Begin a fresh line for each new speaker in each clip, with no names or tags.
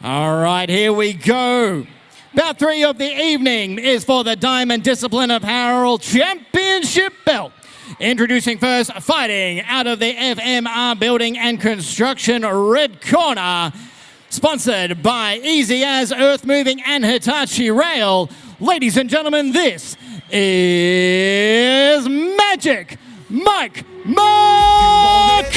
All right, here we go. Bout 3 of the evening is for the Diamond Discipline Apparel Championship belt. Introducing first, fighting out of the FMR Building and Construction red corner. Sponsored by EazyAz, Earthmoving and Hitachi Rail. Ladies and gentlemen, this is Magic Mike McCormack.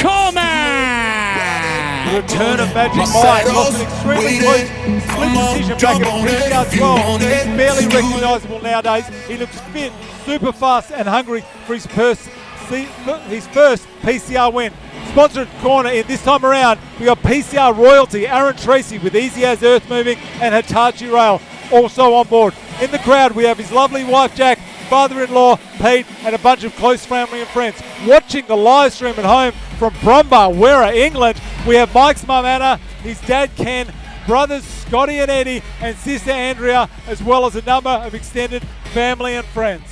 Return of Magic Mike. Lost an extremely close split decision back at PCR 12. He's barely recognisable nowadays. He looks fit, super fast and hungry for his first PCR win. Sponsored corner in this time around, we got PCR royalty, Aaron Tracy with EazyAz, Earthmoving and Hitachi Rail also on board. In the crowd we have his lovely wife Jack, father-in-law Pete and a bunch of close family and friends. Watching the live stream at home from Brumbar, Werra, England, we have Mike's mum Anna, his dad Ken, brothers Scotty and Eddie and sister Andrea, as well as a number of extended family and friends.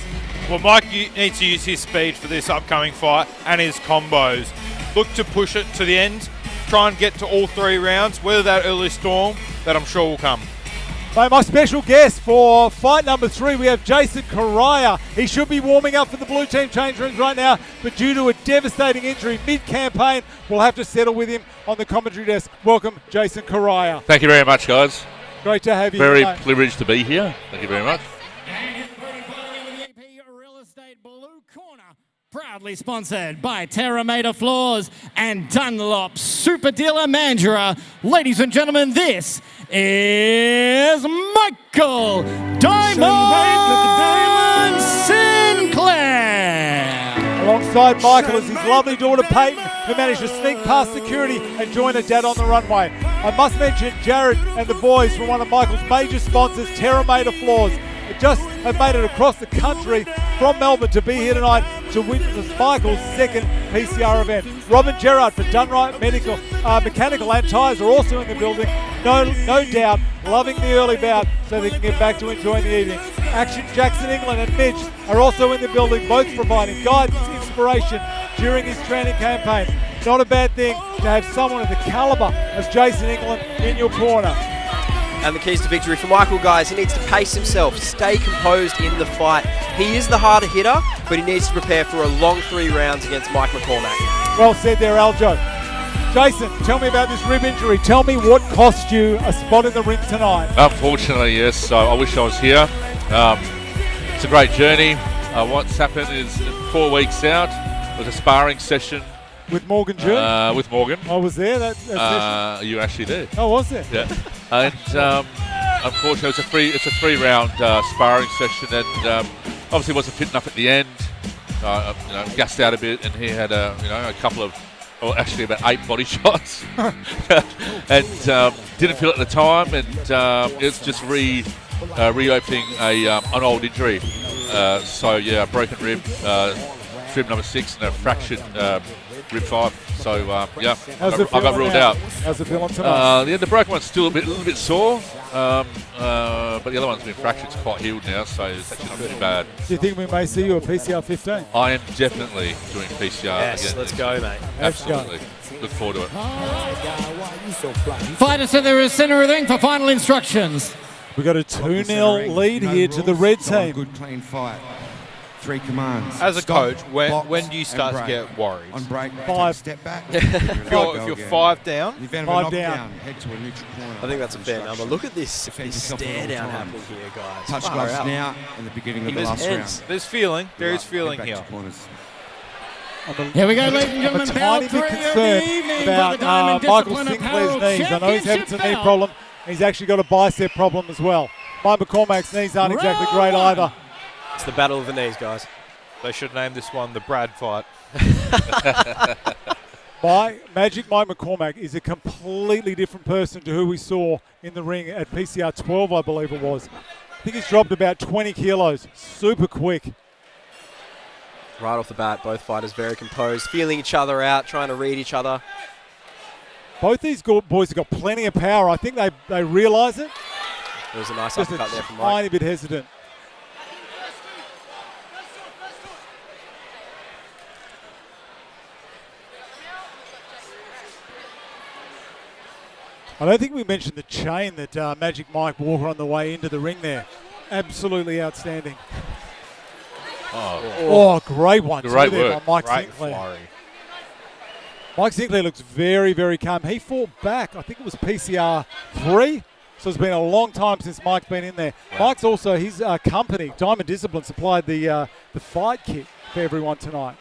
Well, Mike needs to use his speed for this upcoming fight and his combos. Look to push it to the end, try and get to all 3 rounds, weather that early storm that I'm sure will come.
Mate, my special guest for fight number 3, we have Jason Correa. He should be warming up for the blue team change rooms right now, but due to a devastating injury mid-campaign, we'll have to settle with him on the commentary desk. Welcome, Jason Correa.
Thank you very much, guys.
Great to have you
Very
here,
privileged to be here. Thank you very much.
Proudly sponsored by Terra Floors and Dunlop Super Dealer Mandurah. Ladies and gentlemen, this is Michael Diamond Sinclair.
Alongside Michael is his lovely daughter Peyton, who managed to sneak past security and join her dad on the runway. I must mention Jared and the boys from one of Michael's major sponsors, Terra Floors. They just have made it across the country from Melbourne to be here tonight to witness Michael's second PCR event. Robin Gerard for Dunrite Mechanical and Tyres are also in the building. No doubt loving the early bout so they can get back to enjoying the evening. Action Jackson England and Mitch are also in the building, both providing guidance, inspiration during this training campaign. Not a bad thing to have someone of the calibre of Jason England in your corner.
And the keys to victory for Michael, guys, he needs to pace himself, stay composed in the fight. He is the harder hitter, but he needs to prepare for a long 3 rounds against Mike McCormack.
Well said there, Aljo. Jason, tell me about this rib injury. Tell me what cost you a spot in the ring tonight.
Unfortunately, yes. So I wish I was here. It's a great journey. What's happened is 4 weeks out with a sparring session.
With Morgan June?
With Morgan.
I was there. That session.
You were actually there.
Oh, was there?
Yeah. And unfortunately, it's a 3-round sparring session, and obviously wasn't fit enough at the end. Gassed out a bit, and he had a couple of, well, actually about 8 body shots, and didn't feel it at the time, and it's just reopening an old injury. So yeah, broken rib, rib number 6, and a fractured rib 5. So yeah, I got ruled out.
How's it feeling tonight?
The broken one's still a little bit sore, but the other one's been fractured. It's quite healed now, so it's actually not too bad.
Do you think we may see you at PCR 15?
I am definitely doing PCR.
Yes,
again.
let's go, mate.
Absolutely. Look forward to it.
Fighters to the center of the ring for final instructions.
We got a 2-0 lead here to the red team.
Good clean fight. 3 commands.
As a
Stop,
coach, when
box,
do you start to
and
get worried?
On break,
5.
step back.
If you're 5 down,
In the event of a
5
knockdown,
down.
head to a neutral corner.
I think that's a fair number.
Instruction.
Look at this
Defend yourself at
stare
all
down
times.
happening here, guys.
Touch
Far
gloves
out.
now in the beginning of the
There's
last
ends.
round.
there's feeling. There is
Right,
feeling
head back
here.
to corners.
Here we go, ladies and
I'm a
gentlemen.
tiny
Bout
bit
3 of the
concerned
evening for
about
the Diamond
Michael
Discipline
Sinclair's
Apparel
knees. I know he's having some knee
Championship
problem. He's actually got a bicep problem as well. Mike McCormack's knees aren't exactly great either.
It's the battle of the knees, guys.
They should name this one the Brad fight.
Magic Mike McCormack is a completely different person to who we saw in the ring at PCR 12, I believe it was. I think he's dropped about 20 kilos. Super quick.
Right off the bat, both fighters very composed, feeling each other out, trying to read each other.
Both these boys have got plenty of power. I think they realise it.
There was a nice
Just a
uppercut there from Mike.
tiny bit hesitant. I don't think we mentioned the chain that Magic Mike wore on the way into the ring there. Absolutely outstanding. Oh, great one.
Great
too there
work.
by Mike
Great
Sinclair.
flurry.
Mike Sinclair looks very, very calm. He fought back. I think it was PCR 3. So it's been a long time since Mike's been in there.
Wow.
Mike's also, his company, Diamond Discipline, supplied the fight kit for everyone tonight.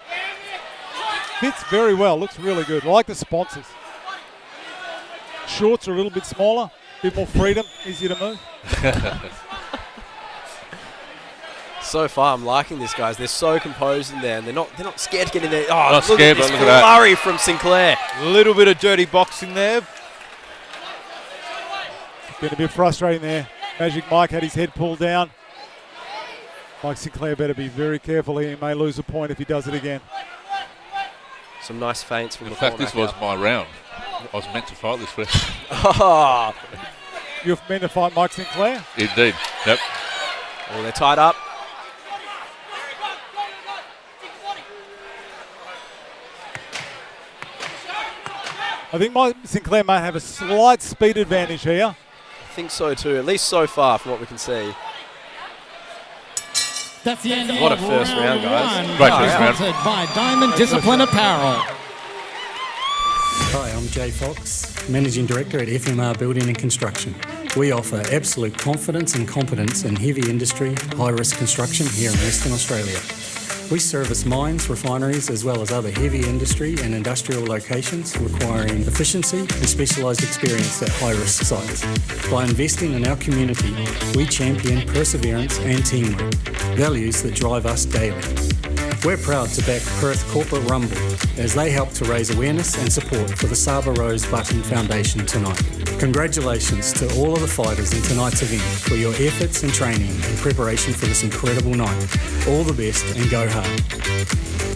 Fits very well. Looks really good. I like the sponsors. Shorts are a little bit smaller. A bit more freedom. Easier to move.
So far, I'm liking this, guys. They're so composed in there, and they're not scared to get in there. Oh,
Not
look
scared,
at this
but look at that.
flurry from Sinclair.
A little bit of dirty boxing there.
Been a bit frustrating there. Magic Mike had his head pulled down. Mike Sinclair better be very careful. He may lose a point if he does it again.
Some nice feints from
In
McCormack.
fact, this was my round. I was meant to fight this first.
Oh,
You're meant to fight Mike Sinclair?
Indeed. Yep.
oh, they're tied up.
I think Mike Sinclair may have a slight speed advantage here.
I think so too, at least so far from what we can see.
That's the end
What
of
a first round, guys.
one.
Great first round.
Sponsored by Diamond Discipline Apparel.
Hi, I'm Jay Fox, Managing Director at FMR Building and Construction. We offer absolute confidence and competence in heavy industry, high-risk construction here in Western Australia. We service mines, refineries, as well as other heavy industry and industrial locations requiring efficiency and specialised experience at high-risk sites. By investing in our community, we champion perseverance and teamwork, values that drive us daily. We're proud to back Perth Corporate Rumble as they help to raise awareness and support for the Saba Rose Button Foundation tonight. Congratulations to all of the fighters in tonight's event for your efforts and training in preparation for this incredible night. All the best and go hard.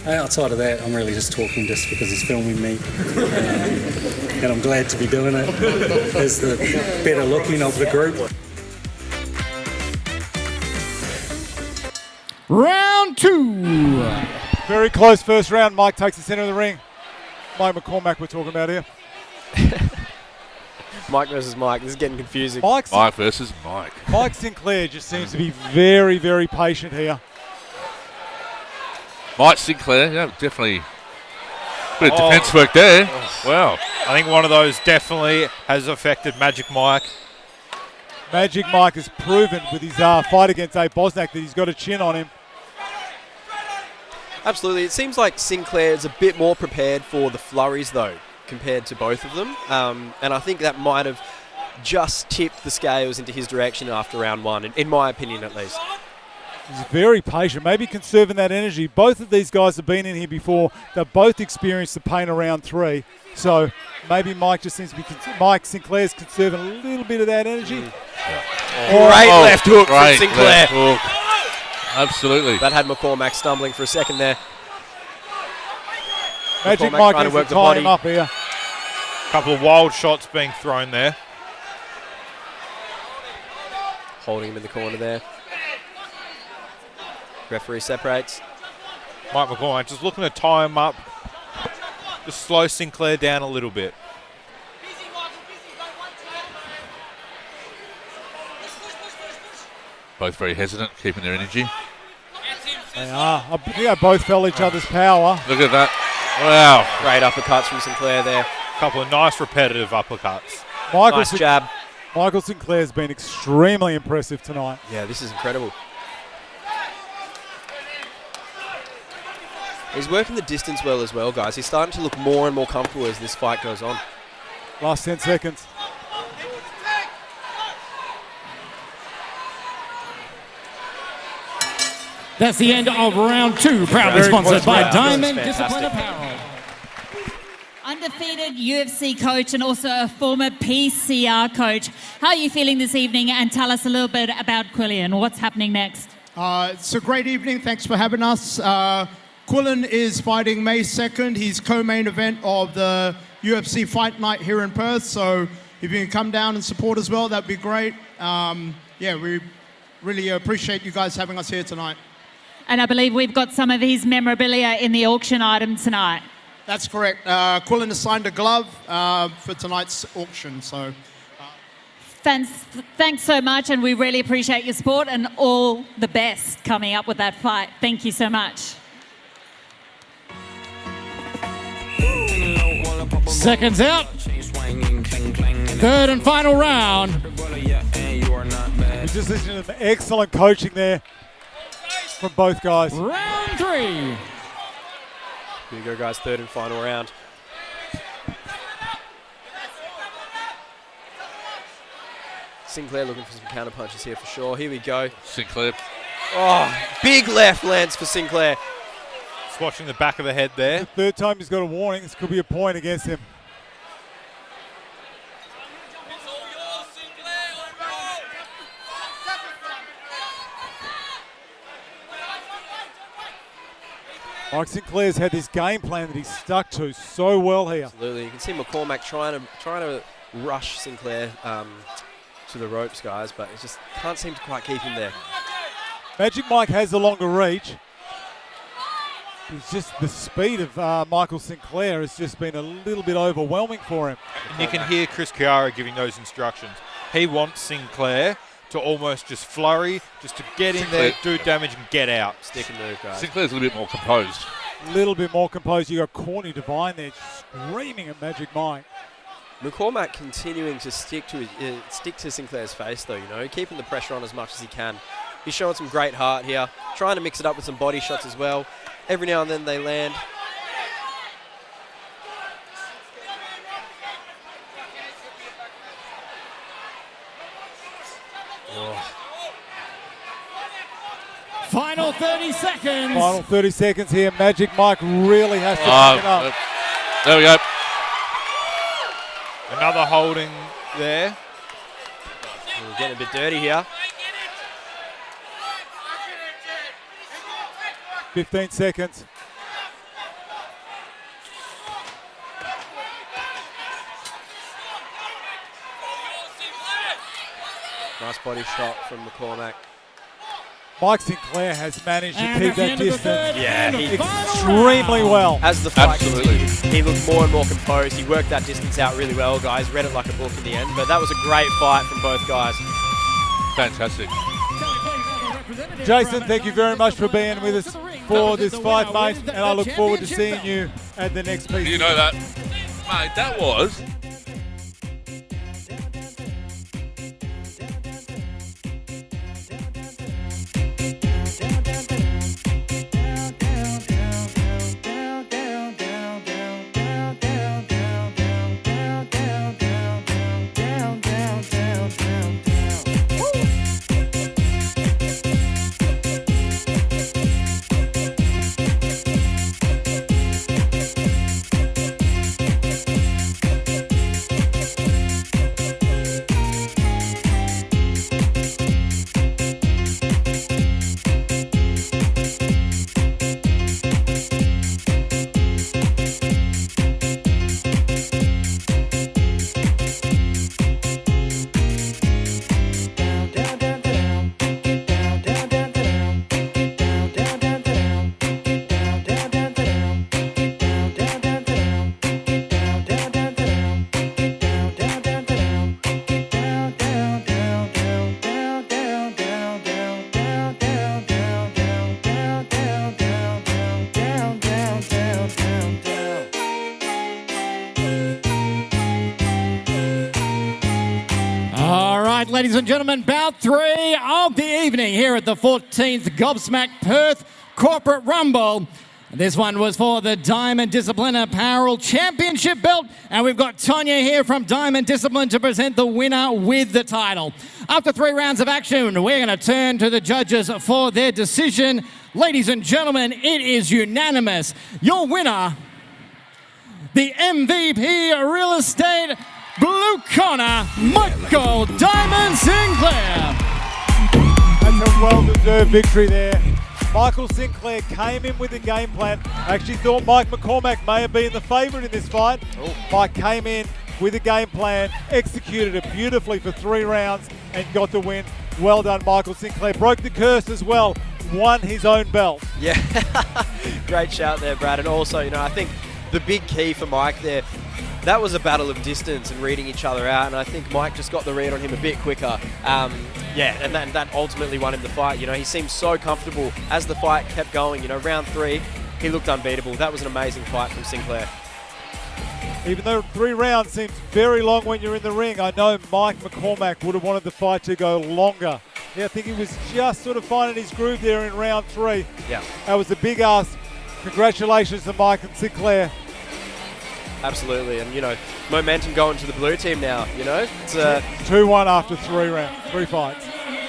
Outside of that, I'm really just talking just because he's filming me. And I'm glad to be doing it as the better looking of the group.
Round 2.
Very close first round. Mike takes the centre of the ring. Mike McCormack we're talking about here.
Mike versus Mike. This is getting confusing.
Mike
versus Mike.
Mike Sinclair just seems to be very, very patient here.
Mike Sinclair, yeah, definitely. Bit of defence work there. Wow.
I think one of those definitely has affected Magic Mike.
Magic Mike has proven with his fight against Abe Bosnak that he's got a chin on him.
Absolutely. It seems like Sinclair is a bit more prepared for the flurries, though, compared to both of them. And I think that might have just tipped the scales into his direction after round 1, in my opinion at least.
He's very patient, maybe conserving that energy. Both of these guys have been in here before. They've both experienced the pain of round 3. So maybe Mike just seems to be, Mike Sinclair's conserving a little bit of that energy.
Great left hook from
Great
Sinclair.
left hook. Absolutely.
That had McCormack stumbling for a second there.
Magic
McCormack
Mike
trying
needs
to work
to
the
tie
body.
him up here.
Couple of wild shots being thrown there.
Holding him in the corner there. Referee separates.
Mike McCormack just looking to tie him up. Just slow Sinclair down a little bit.
Both very hesitant, keeping their energy.
They are. I think they both felt each other's power.
Look at that. Wow.
Great uppercuts from Sinclair there.
Couple of nice repetitive uppercuts.
Nice jab.
Michael Sinclair's been extremely impressive tonight.
Yeah, this is incredible. He's working the distance well as well, guys. He's starting to look more and more comfortable as this fight goes on.
Last 10 seconds.
That's the end of round 2. Proudly
Very
sponsored
close
by
round.
Diamond
That was
Discipline
fantastic.
Apparel.
Undefeated UFC coach and also a former PCR coach. How are you feeling this evening? And tell us a little bit about Quillian. What's happening next?
It's a great evening. Thanks for having us. Quillen is fighting May 2nd. He's co-main event of the UFC Fight Night here in Perth. So if you can come down and support as well, that'd be great. We really appreciate you guys having us here tonight.
And I believe we've got some of his memorabilia in the auction item tonight.
That's correct. Quillen has signed a glove for tonight's auction. So
Thanks so much, and we really appreciate your support and all the best coming up with that fight. Thank you so much.
Seconds out. Third and final round.
We're just listening to the excellent coaching there from both guys.
Round 3.
Here you go, guys. Third and final round. Sinclair looking for some counter punches here for sure. Here we go.
Sinclair.
Oh, big left lands for Sinclair.
Just watching the back of the head there.
The third time he's got a warning. This could be a point against him. Mike Sinclair's had this game plan that he's stuck to so well here.
Absolutely. You can see McCormack trying to rush Sinclair to the ropes, guys, but it just can't seem to quite keep him there.
Magic Mike has the longer reach. It's just the speed of Michael Sinclair has just been a little bit overwhelming for him.
And you can hear Chris Chiari giving those instructions. He wants Sinclair to almost just flurry, just to get in there, do damage and get out.
Stick and move, guys.
Sinclair's a little bit more composed.
A little bit more composed. You got Courtney, Devine there screaming at Magic Mike.
McCormack continuing to stick to Sinclair's face, though, you know, keeping the pressure on as much as he can. He's showing some great heart here, trying to mix it up with some body shots as well. Every now and then they land. Oh.
Final 30 seconds.
Final 30 seconds here. Magic Mike really has to pick it up.
There we go.
Another holding there.
We're getting a bit dirty here.
15 seconds.
Nice body shot from McCormack.
Mike Sinclair has managed to
And
keep
at the
that
end of the
distance
third
Yeah,
and
he-
final
extremely
round.
well.
As the fight
Absolutely.
continued, he looked more and more composed. He worked that distance out really well, guys. Read it like a book in the end, but that was a great fight from both guys.
Fantastic.
Jason, thank you very much for being with us for this fight, mate, and I look forward to seeing you at the next piece.
You know that, mate, that was...
Ladies and gentlemen, bout 3 of the evening here at the 14th Gobsmack Perth Corporate Rumble. This one was for the Diamond Discipline Apparel Championship belt, and we've got Tonya here from Diamond Discipline to present the winner with the title. After 3 rounds of action, we're going to turn to the judges for their decision. Ladies and gentlemen, it is unanimous. Your winner, the MVP Real Estate Blue Corner, Michael Diamond Sinclair.
That's a well-deserved victory there. Michael Sinclair came in with a game plan. I actually thought Mike McCormack may have been the favourite in this fight. Mike came in with a game plan, executed it beautifully for 3 rounds and got the win. Well done, Michael Sinclair. Broke the curse as well, won his own belt.
Yeah, great shout there, Brad. And also, you know, I think the big key for Mike there, that was a battle of distance and reading each other out, and I think Mike just got the read on him a bit quicker. And that ultimately won him the fight. He seemed so comfortable as the fight kept going. Round 3, he looked unbeatable. That was an amazing fight from Sinclair.
Even though 3 rounds seems very long when you're in the ring, I know Mike McCormack would have wanted the fight to go longer. Yeah, I think he was just sort of finding his groove there in round 3.
Yeah.
That was a big ask. Congratulations to Mike and Sinclair.
Absolutely, and momentum going to the blue team now. It's
2-1 after 3 fights.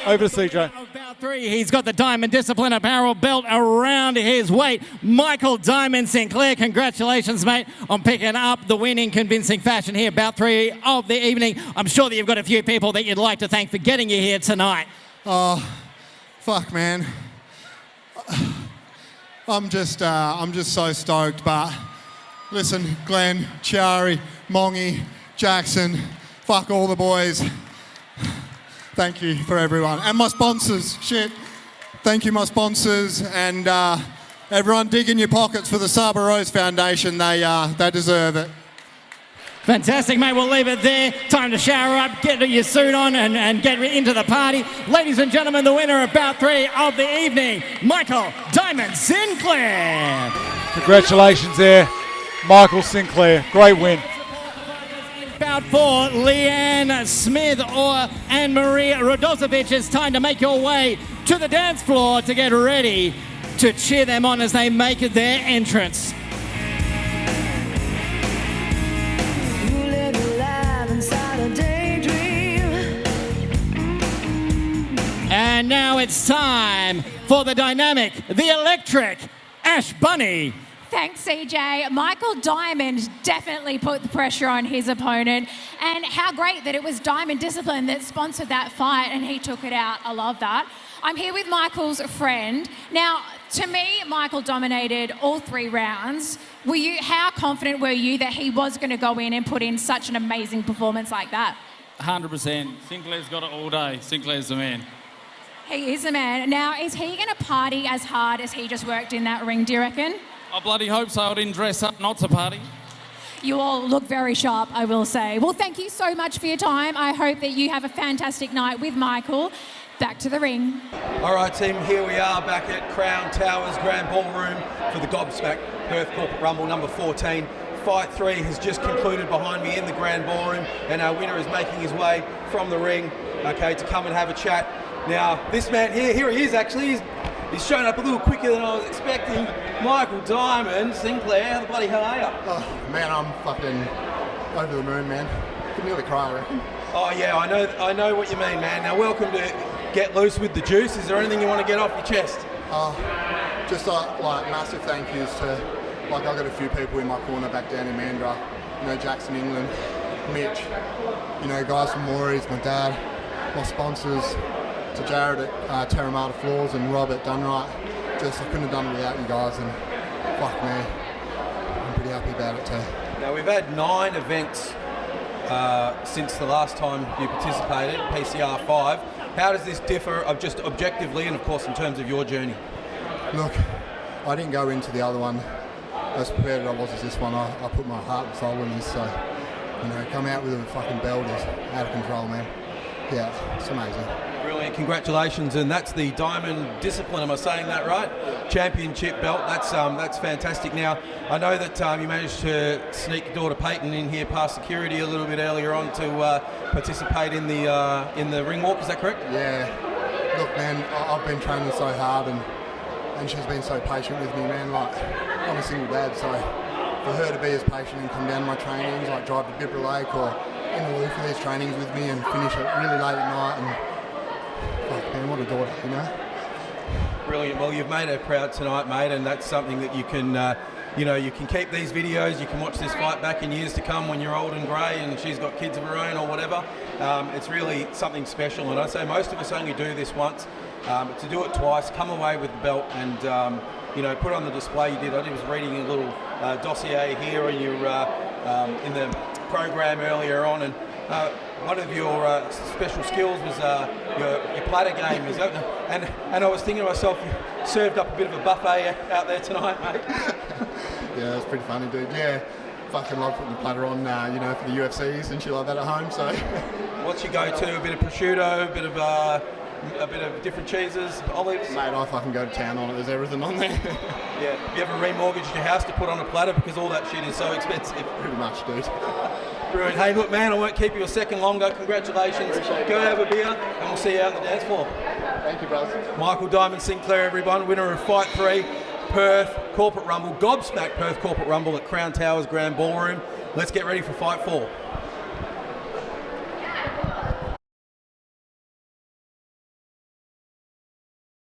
Over to CJ.
Bout 3, he's got the Diamond Discipline Apparel belt around his waist. Michael Diamond Sinclair, congratulations, mate, on picking up the win in convincing fashion here. Bout 3 of the evening. I'm sure that you've got a few people that you'd like to thank for getting you here tonight.
Oh, fuck, man. I'm just so stoked, but listen, Glen, Chiari, Mongy, Jackson, fuck all the boys. Thank you for everyone. And my sponsors, shit. Thank you, my sponsors, and everyone dig in your pockets for the Saba Rose Foundation. They deserve it.
Fantastic, mate. We'll leave it there. Time to shower up, get your suit on, and get into the party. Ladies and gentlemen, the winner of Bout 3 of the evening, Michael Diamond Sinclair.
Congratulations there, Michael Sinclair. Great win.
Bout 4, Leanne Smith or Anne-Marie Radozovic. It's time to make your way to the dance floor to get ready to cheer them on as they make their entrance. And now it's time for the dynamic, the electric Ash Bunny.
Thanks, CJ. Michael Diamond definitely put the pressure on his opponent, and how great that it was Diamond Discipline that sponsored that fight and he took it out. I love that. I'm here with Michael's friend. Now, to me, Michael dominated all 3 rounds. How confident were you that he was going to go in and put in such an amazing performance like that?
100%. Sinclair's got it all day. Sinclair's the man.
He is the man. Now, is he going to party as hard as he just worked in that ring, do you reckon?
I bloody hope so. I didn't dress up not to party.
You all look very sharp, I will say. Well, thank you so much for your time. I hope that you have a fantastic night with Michael. Back to the ring.
All right, team, here we are back at Crown Towers Grand Ballroom for the Gobsmack Perth Corporate Rumble number 14. Fight 3 has just concluded behind me in the Grand Ballroom, and our winner is making his way from the ring, okay, to come and have a chat. Now, this man here he is actually. He's shown up a little quicker than I was expecting. Michael Diamond Sinclair, how the bloody hell are you?
Oh, man, I'm fucking over the moon, man. Could nearly cry, I reckon.
Oh, yeah, I know what you mean, man. Now, welcome to Get Loose with the Juice. Is there anything you want to get off your chest?
Just like massive thank yous to, I've got a few people in my corner back down in Mandurah. Jackson, England, Mitch, guys from Morey's, my dad, my sponsors, to Jared at Terra Floors and Rob at Dunrite. I couldn't have done it without you guys, and fuck me, I'm pretty happy about it too.
Now, we've had 9 events since the last time you participated, PCR 5. How does this differ just objectively and, of course, in terms of your journey?
Look, I didn't go into the other one as prepared as I was as this one. I put my heart and soul in this, so, come out with a fucking belt is out of control, man. Yeah, it's amazing.
Brilliant, congratulations, and that's the Diamond Discipline, am I saying that right? Championship belt, that's fantastic. Now, I know that you managed to sneak your daughter Peyton in here past security a little bit earlier on to participate in the ring walk, is that correct?
Yeah, look man, I've been training so hard and she's been so patient with me, man. I'm a single dad, so for her to be as patient and come down to my trainings, drive to Bibra Lake or in the Lou for these trainings with me and finish it really late at night, and fuck man, what a daughter,
Brilliant. Well, you've made her proud tonight, mate, and that's something that you can, you can keep these videos. You can watch this fight back in years to come when you're old and grey and she's got kids of her own or whatever. It's really something special, and I say most of us only do this once. To do it twice, come away with the belt, and put on the display you did. I was reading a little dossier here, and you're in the program earlier on, and one of your special skills was your platter game. Is that, and I was thinking to myself, you served up a bit of a buffet out there tonight, mate.
Yeah, that's pretty funny, dude. Yeah, fucking love putting the platter on, you know, for the UFCs and shit like that at home. So,
what's your go-to? A bit of prosciutto, a bit of different cheeses, olives.
Mate, I fucking go to town on it. There's everything on there.
Yeah. Have you ever remortgaged your house to put on a platter because all that shit is so expensive?
Pretty much, dude.
Brilliant. Hey, look, man, I won't keep you a second longer. Congratulations. Go have a beer, and we'll see you out on the dance floor.
Thank you, brothers.
Michael Diamond Sinclair, everyone, winner of Fight 3, Perth Corporate Rumble, Gobsmack Perth Corporate Rumble at Crown Towers Grand Ballroom. Let's get ready for Fight 4.